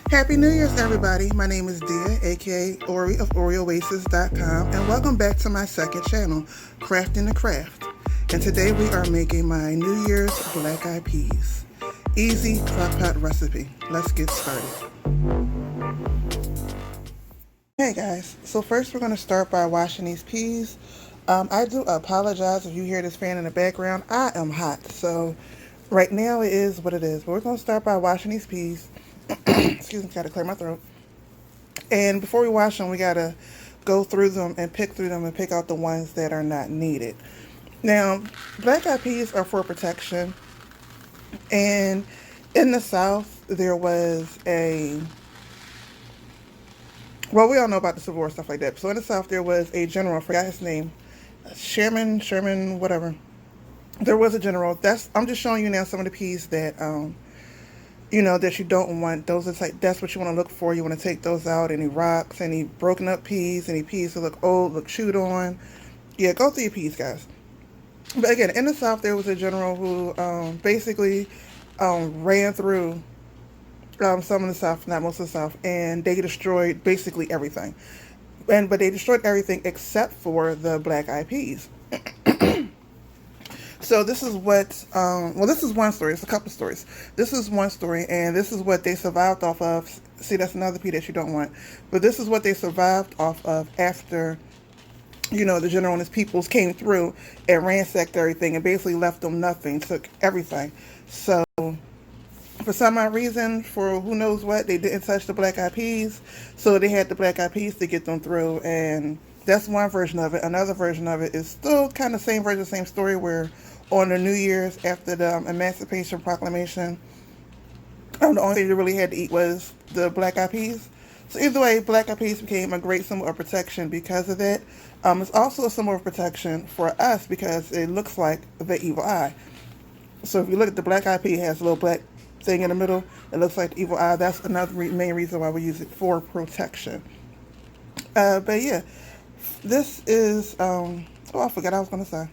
Happy New Year's, everybody. My name is Dia, aka Ori of OrioOasis.com, and welcome back to my second channel, Krafting the Craft. And today we are making my New Year's black eyed peas. Easy crockpot recipe. Let's get started. Hey guys, so first we're going to start by washing these peas. I do apologize if you hear this fan in the background. I am hot, so right now it is what it is. But we're going to start by washing these peas. Excuse me, gotta clear my throat. And before we wash them, we gotta go through them and pick through them and pick out the ones that are not needed. Now, black eyed peas are for protection. And in the South, there was well, we all know about the Civil War, stuff like that. So in the South, there was a general, I forgot his name, Sherman, whatever. There was a general. I'm just showing you now some of the peas that that you don't want. Those are like, that's what you want to look for. You want to take those out. Any rocks, any broken up peas, any peas that look old, look chewed on. Yeah, go through your peas, guys. But again, in the South, there was a general who basically ran through some of the South, not most of the South, and they destroyed basically everything. But they destroyed everything except for the black eyed peas. So this is what, well, this is one story. It's a couple stories. This is one story, and this is what they survived off of. See, that's another pea that you don't want. But this is what they survived off of after, the general and his peoples came through and ransacked everything and basically left them nothing, took everything. So for some odd reason, for who knows what, they didn't touch the black eyed peas. So they had the black eyed peas to get them through, and that's one version of it. Another version of it is still kind of same version, same story, where on the New Year's after the Emancipation Proclamation, the only thing they really had to eat was the black eyed peas. So either way, black eyed peas became a great symbol of protection because of that. It's also a symbol of protection for us because it looks like the evil eye. So if you look at the black eyed pea, it has a little black thing in the middle. It looks like the evil eye. That's another main reason why we use it, for protection. But yeah, this is, oh, I forgot I was going to say.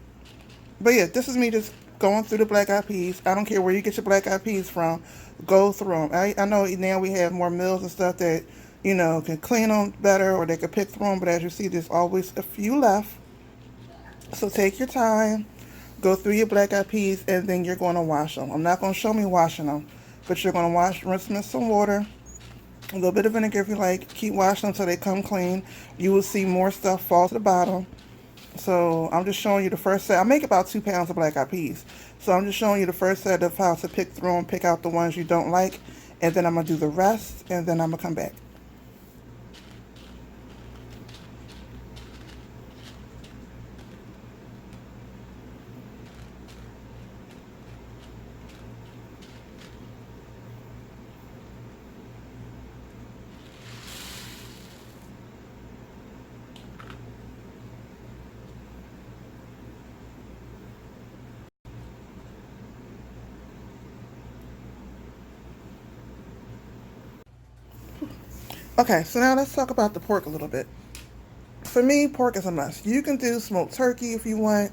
But yeah, this is me just going through the black eyed peas. I don't care where you get your black eyed peas from. Go through them. I know now we have more mills and stuff that, can clean them better, or they can pick through them. But as you see, there's always a few left. So take your time. Go through your black eyed peas, and then you're going to wash them. I'm not going to show me washing them, but you're going to rinse them in some water. A little bit of vinegar if you like. Keep washing them until they come clean. You will see more stuff fall to the bottom. So I'm just showing you the first set. I make about 2 pounds of black eyed peas. So I'm just showing you the first set of how to pick through them, pick out the ones you don't like, and then I'm going to do the rest, and then I'm going to come back. Okay, so now let's talk about the pork a little bit. For me, pork is a must. You can do smoked turkey if you want,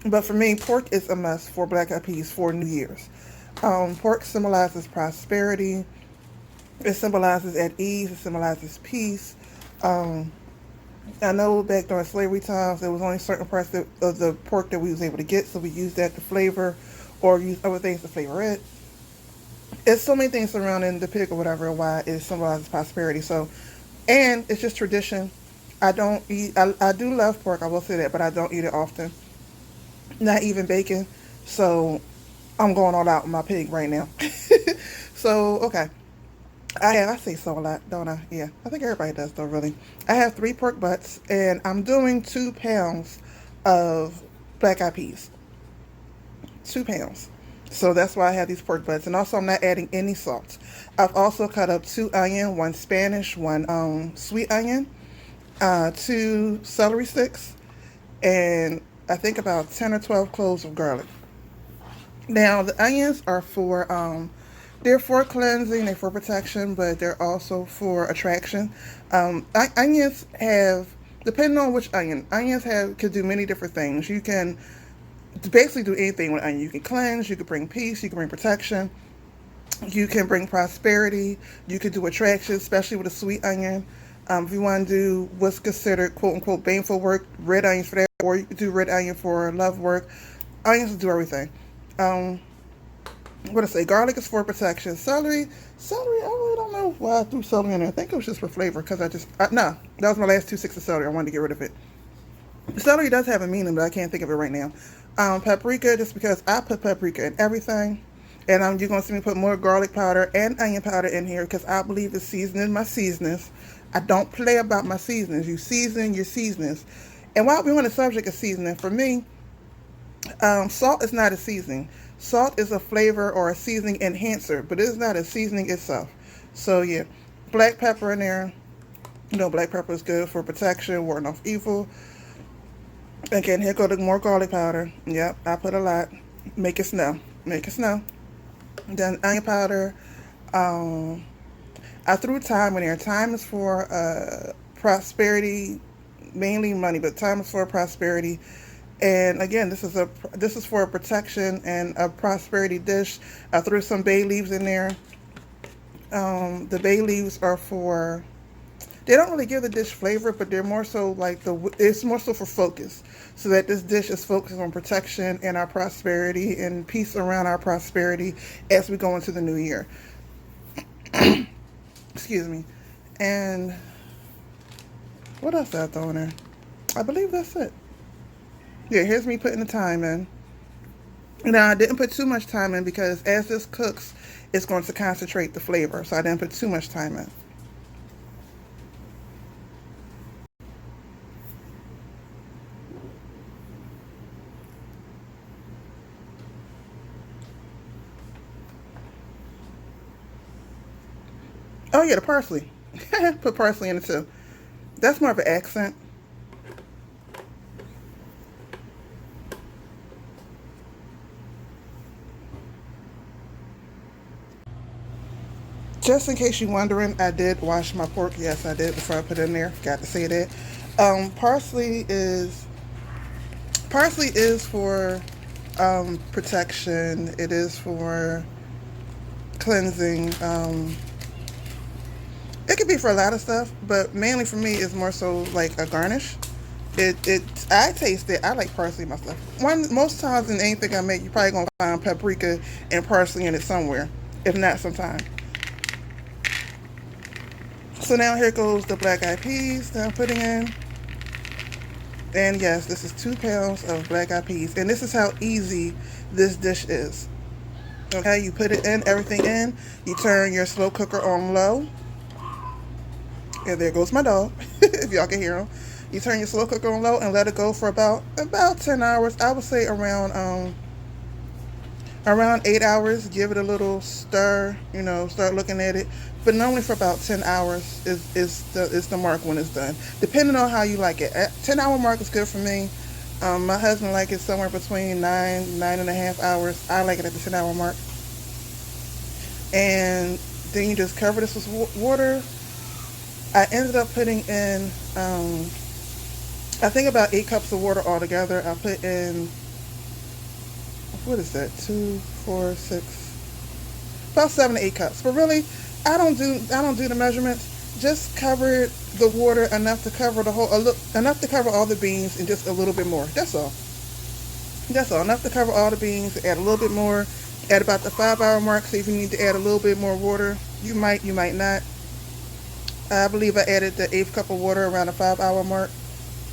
but for me, pork is a must for black eyed peas for New Year's. Pork symbolizes prosperity. It symbolizes at ease. It symbolizes peace. I know back during slavery times, there was only certain parts of the pork that we was able to get, so we used that to flavor, or use other things to flavor it. It's so many things surrounding the pig or whatever, why it symbolizes prosperity. So, and it's just tradition. I don't eat, I do love pork, I will say that, but I don't eat it often. Not even bacon. So, I'm going all out with my pig right now. So, okay. I say so a lot, don't I? Yeah, I think everybody does though, really. I have 3 pork butts, and I'm doing 2 pounds of black eyed peas. 2 pounds. So that's why I have these pork butts. And also, I'm not adding any salt. I've also cut up 2 onion, 1 Spanish, 1 sweet onion, 2 celery sticks, and I think about 10 or 12 cloves of garlic. Now, the onions are they're for cleansing, they're for protection, but they're also for attraction. Onions have, depending on which onions could do many different things. You can basically do anything with onion. You can cleanse, you can bring peace, you can bring protection. You can bring prosperity. You can do attraction, especially with a sweet onion. If you want to do what's considered quote unquote baneful work, red onions for that, or you can do red onion for love work. Onions will do everything. Um, what I say? Garlic is for protection. Celery. I really don't know why I threw celery in there. I think it was just for flavor because no, that was my last 2 sticks of celery. I wanted to get rid of it. Celery does have a meaning, but I can't think of it right now. Paprika, just because I put paprika in everything. And you're going to see me put more garlic powder and onion powder in here because I believe the seasoning my seasonings. I don't play about my seasonings. You season your seasonings. And while we're on the subject of seasoning, for me, salt is not a seasoning. Salt is a flavor or a seasoning enhancer, but it is not a seasoning itself. So yeah, black pepper in there. You know, black pepper is good for protection, warding off evil. Again, here go the more garlic powder. Yep, I put a lot. Make it snow. Make it snow. Then onion powder. I threw thyme in there. Thyme is for prosperity, mainly money, but thyme is for prosperity. And again, this is for a protection and a prosperity dish. I threw some bay leaves in there. The bay leaves are for, they don't really give the dish flavor, but they're more so like it's more so for focus, so that this dish is focused on protection and our prosperity and peace around our prosperity as we go into the new year. Excuse me. And what else did I throw in there? I believe that's it. Yeah, here's me putting the thyme in. Now, I didn't put too much thyme in because as this cooks, it's going to concentrate the flavor. So I didn't put too much thyme in. Oh yeah, the parsley. Put parsley in it too. That's more of an accent. Just in case you're wondering, I did wash my pork. Yes, I did before I put it in there. Got to say that. Parsley is for protection. It is for cleansing. It could be for a lot of stuff, but mainly for me, it's more so like a garnish. I taste it. I like parsley myself. Most times in anything I make, you're probably gonna find paprika and parsley in it somewhere, if not sometime. So now here goes the black eyed peas that I'm putting in. And yes, this is 2 pounds of black eyed peas. And this is how easy this dish is. Okay, you put it in, everything in. You turn your slow cooker on low. And there goes my dog, if y'all can hear him. You turn your slow cooker on low and let it go for about 10 hours. I would say around 8 hours. Give it a little stir, start looking at it. But normally for about 10 hours is the mark when it's done, depending on how you like it. 10-hour mark is good for me. My husband likes it somewhere between 9.5 hours. I like it at the 10-hour mark. And then you just cover this with water. I ended up putting in, I think about 8 cups of water altogether. I put in, what is that? 2, 4, 6, about 7 to 8 cups. But really, I don't do the measurements. Just cover the water enough to cover enough to cover all the beans and just a little bit more. That's all. That's all. Enough to cover all the beans. Add a little bit more. At about the 5-hour mark. See if you need to add a little bit more water. You might not. I believe I added the 8th cup of water around the 5-hour mark,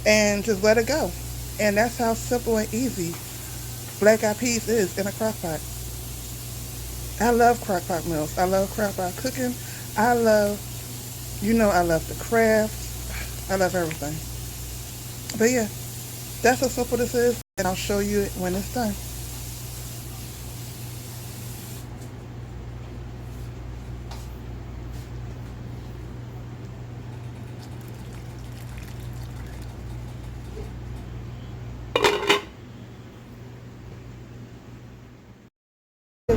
and just let it go. And that's how simple and easy black eyed peas is in a crock pot. I love crock pot meals. I love crock pot cooking. I love the craft. I love everything. But yeah, that's how simple this is, and I'll show you it when it's done.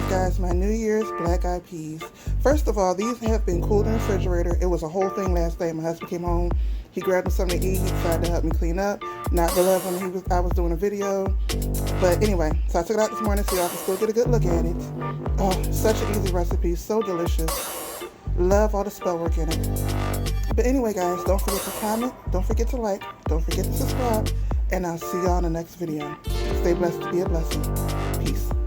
Guys, my New Year's black eyed peas. First of all, these have been cooled in the refrigerator. It was a whole thing last night. My husband came home. He grabbed me something to eat. He decided to help me clean up. Not realizing I was doing a video. But anyway, so I took it out this morning so y'all can still get a good look at it. Oh, such an easy recipe, so delicious. Love all the spell work in it. But anyway, guys, don't forget to comment, don't forget to like, don't forget to subscribe, and I'll see y'all in the next video. Stay blessed to be a blessing. Peace.